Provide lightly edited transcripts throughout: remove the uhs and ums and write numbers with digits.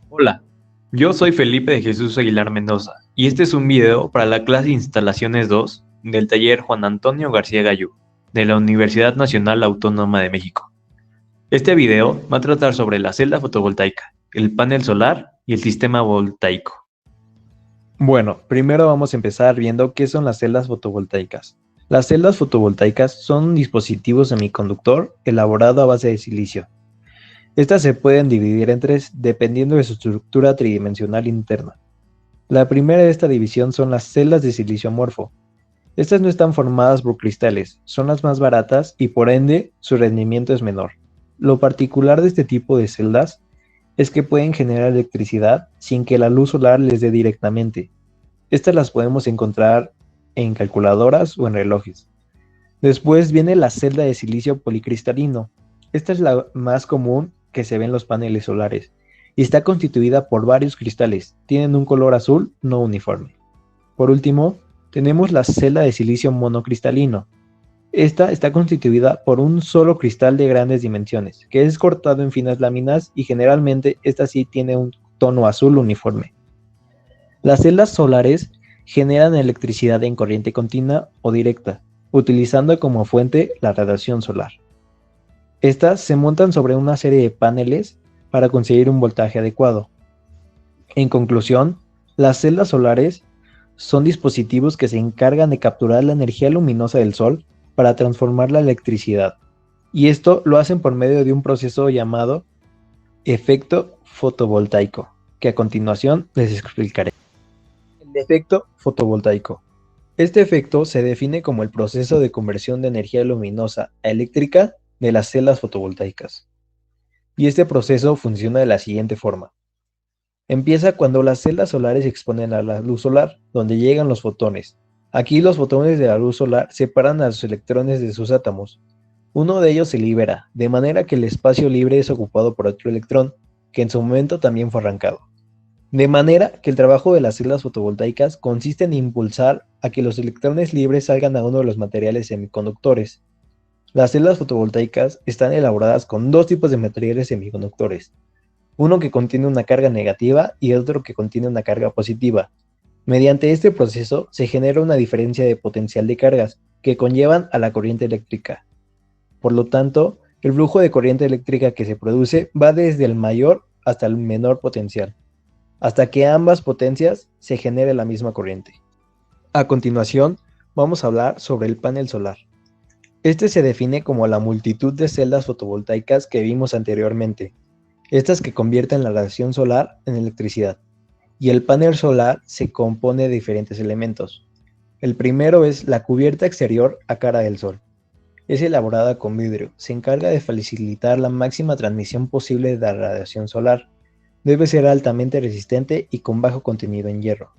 Hola, yo soy Felipe de Jesús Aguilar Mendoza y este es un video para la clase Instalaciones 2 del taller Juan Antonio García Gallú de la Universidad Nacional Autónoma de México. Este video va a tratar sobre la celda fotovoltaica, el panel solar y el sistema voltaico. Bueno, primero vamos a empezar viendo qué son las celdas fotovoltaicas. Las celdas fotovoltaicas son un dispositivo semiconductor elaborado a base de silicio. Estas se pueden dividir en tres dependiendo de su estructura tridimensional interna. La primera de esta división son las celdas de silicio amorfo. Estas no están formadas por cristales, son las más baratas y por ende su rendimiento es menor. Lo particular de este tipo de celdas es que pueden generar electricidad sin que la luz solar les dé directamente. Estas las podemos encontrar en calculadoras o en relojes. Después viene la celda de silicio policristalino. Esta es la más común que se ve en los paneles solares y está constituida por varios cristales. Tienen un color azul no uniforme. Por último, tenemos la celda de silicio monocristalino. Esta está constituida por un solo cristal de grandes dimensiones, que es cortado en finas láminas y generalmente esta sí tiene un tono azul uniforme. Las celdas solares generan electricidad en corriente continua o directa, utilizando como fuente la radiación solar. Estas se montan sobre una serie de paneles para conseguir un voltaje adecuado. En conclusión, las celdas solares son dispositivos que se encargan de capturar la energía luminosa del sol para transformarla a electricidad, y esto lo hacen por medio de un proceso llamado efecto fotovoltaico, que a continuación les explicaré. El efecto fotovoltaico. Este efecto se define como el proceso de conversión de energía luminosa a eléctrica de las celdas fotovoltaicas. Y este proceso funciona de la siguiente forma. Empieza cuando las celdas solares se exponen a la luz solar, donde llegan los fotones. Aquí los fotones de la luz solar separan a los electrones de sus átomos. Uno de ellos se libera, de manera que el espacio libre es ocupado por otro electrón, que en su momento también fue arrancado. De manera que el trabajo de las celdas fotovoltaicas consiste en impulsar a que los electrones libres salgan a uno de los materiales semiconductores. Las celdas fotovoltaicas están elaboradas con dos tipos de materiales semiconductores, uno que contiene una carga negativa y otro que contiene una carga positiva. Mediante este proceso se genera una diferencia de potencial de cargas que conllevan a la corriente eléctrica. Por lo tanto, el flujo de corriente eléctrica que se produce va desde el mayor hasta el menor potencial, hasta que ambas potencias se genere la misma corriente. A continuación, vamos a hablar sobre el panel solar. Este se define como la multitud de celdas fotovoltaicas que vimos anteriormente, estas que convierten la radiación solar en electricidad. Y el panel solar se compone de diferentes elementos. El primero es la cubierta exterior a cara del sol. Es elaborada con vidrio, se encarga de facilitar la máxima transmisión posible de la radiación solar. Debe ser altamente resistente y con bajo contenido en hierro.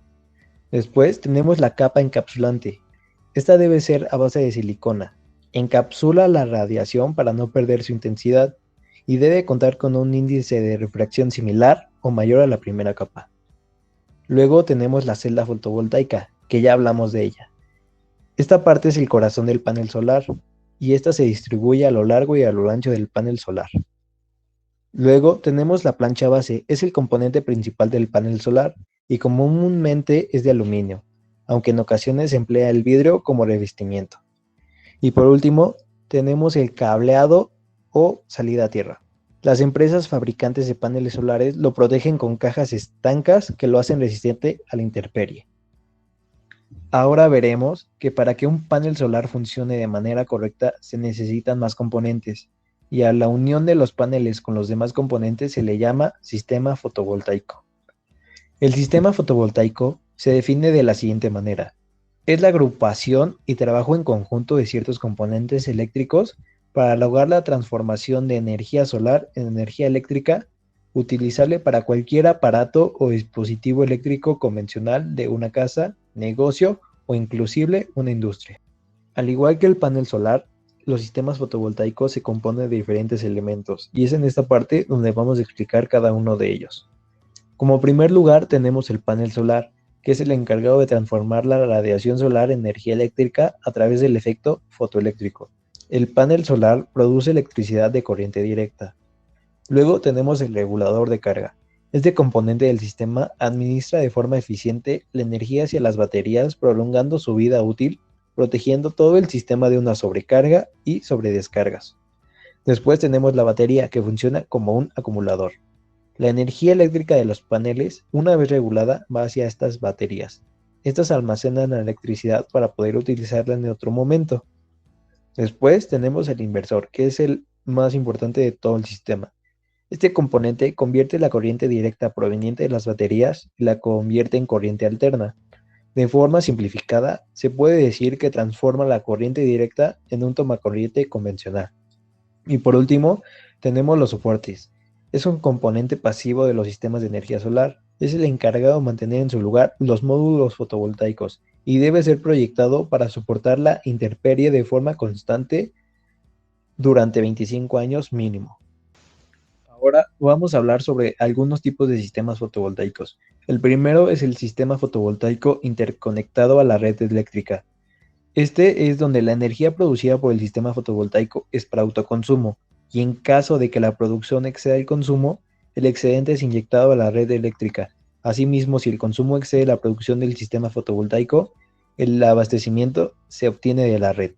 Después tenemos la capa encapsulante. Esta debe ser a base de silicona. Encapsula la radiación para no perder su intensidad y debe contar con un índice de refracción similar o mayor a la primera capa. Luego tenemos la celda fotovoltaica, que ya hablamos de ella. Esta parte es el corazón del panel solar y esta se distribuye a lo largo y a lo ancho del panel solar. Luego tenemos la plancha base, es el componente principal del panel solar y comúnmente es de aluminio, aunque en ocasiones se emplea el vidrio como revestimiento. Y por último, tenemos el cableado o salida a tierra. Las empresas fabricantes de paneles solares lo protegen con cajas estancas que lo hacen resistente a la intemperie. Ahora veremos que para que un panel solar funcione de manera correcta se necesitan más componentes, y a la unión de los paneles con los demás componentes se le llama sistema fotovoltaico. El sistema fotovoltaico se define de la siguiente manera. Es la agrupación y trabajo en conjunto de ciertos componentes eléctricos para lograr la transformación de energía solar en energía eléctrica utilizable para cualquier aparato o dispositivo eléctrico convencional de una casa, negocio o inclusive una industria. Al igual que el panel solar, los sistemas fotovoltaicos se componen de diferentes elementos y es en esta parte donde vamos a explicar cada uno de ellos. Como primer lugar tenemos el panel solar, que es el encargado de transformar la radiación solar en energía eléctrica a través del efecto fotoeléctrico. El panel solar produce electricidad de corriente directa. Luego tenemos el regulador de carga. Este componente del sistema administra de forma eficiente la energía hacia las baterías, prolongando su vida útil, protegiendo todo el sistema de una sobrecarga y sobredescargas. Después tenemos la batería, que funciona como un acumulador. La energía eléctrica de los paneles, una vez regulada, va hacia estas baterías. Estas almacenan la electricidad para poder utilizarla en otro momento. Después tenemos el inversor, que es el más importante de todo el sistema. Este componente convierte la corriente directa proveniente de las baterías y la convierte en corriente alterna. De forma simplificada, se puede decir que transforma la corriente directa en un tomacorriente convencional. Y por último, tenemos los soportes. Es un componente pasivo de los sistemas de energía solar. Es el encargado de mantener en su lugar los módulos fotovoltaicos y debe ser proyectado para soportar la intemperie de forma constante durante 25 años mínimo. Ahora vamos a hablar sobre algunos tipos de sistemas fotovoltaicos. El primero es el sistema fotovoltaico interconectado a la red eléctrica. Este es donde la energía producida por el sistema fotovoltaico es para autoconsumo, y en caso de que la producción exceda el consumo, el excedente es inyectado a la red eléctrica. Asimismo, si el consumo excede la producción del sistema fotovoltaico, el abastecimiento se obtiene de la red.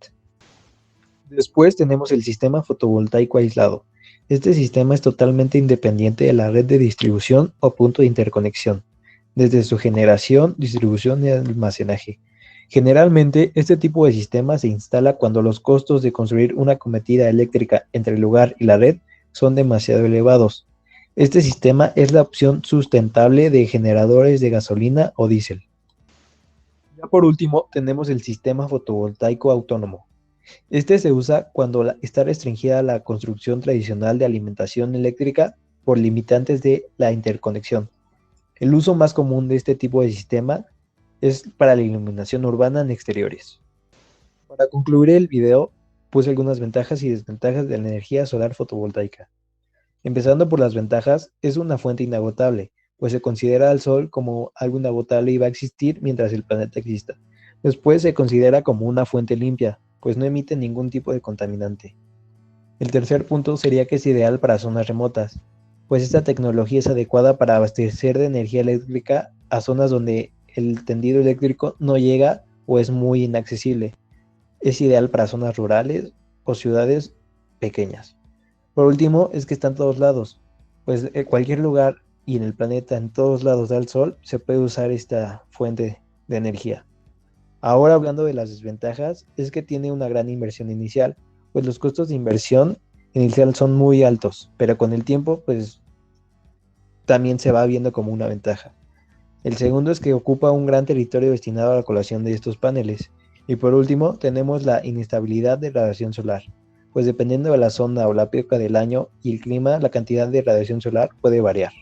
Después tenemos el sistema fotovoltaico aislado. Este sistema es totalmente independiente de la red de distribución o punto de interconexión, desde su generación, distribución y almacenaje. Generalmente, este tipo de sistema se instala cuando los costos de construir una cometida eléctrica entre el lugar y la red son demasiado elevados. Este sistema es la opción sustentable de generadores de gasolina o diésel. Ya por último, tenemos el sistema fotovoltaico autónomo. Este se usa cuando está restringida la construcción tradicional de alimentación eléctrica por limitantes de la interconexión. El uso más común de este tipo de sistema es para la iluminación urbana en exteriores. Para concluir el video, puse algunas ventajas y desventajas de la energía solar fotovoltaica. Empezando por las ventajas, es una fuente inagotable, pues se considera al Sol como algo inagotable y va a existir mientras el planeta exista. Después se considera como una fuente limpia, pues no emite ningún tipo de contaminante. El tercer punto sería que es ideal para zonas remotas, pues esta tecnología es adecuada para abastecer de energía eléctrica a zonas donde el tendido eléctrico no llega o es muy inaccesible. Es ideal para zonas rurales o ciudades pequeñas. Por último, es que está en todos lados, pues en cualquier lugar y en el planeta, en todos lados del Sol, se puede usar esta fuente de energía. Ahora hablando de las desventajas, es que tiene una gran inversión inicial, pues los costos de inversión inicial son muy altos, pero con el tiempo pues también se va viendo como una ventaja. El segundo es que ocupa un gran territorio destinado a la colocación de estos paneles. Y por último, tenemos la inestabilidad de radiación solar, pues dependiendo de la zona o la época del año y el clima, la cantidad de radiación solar puede variar.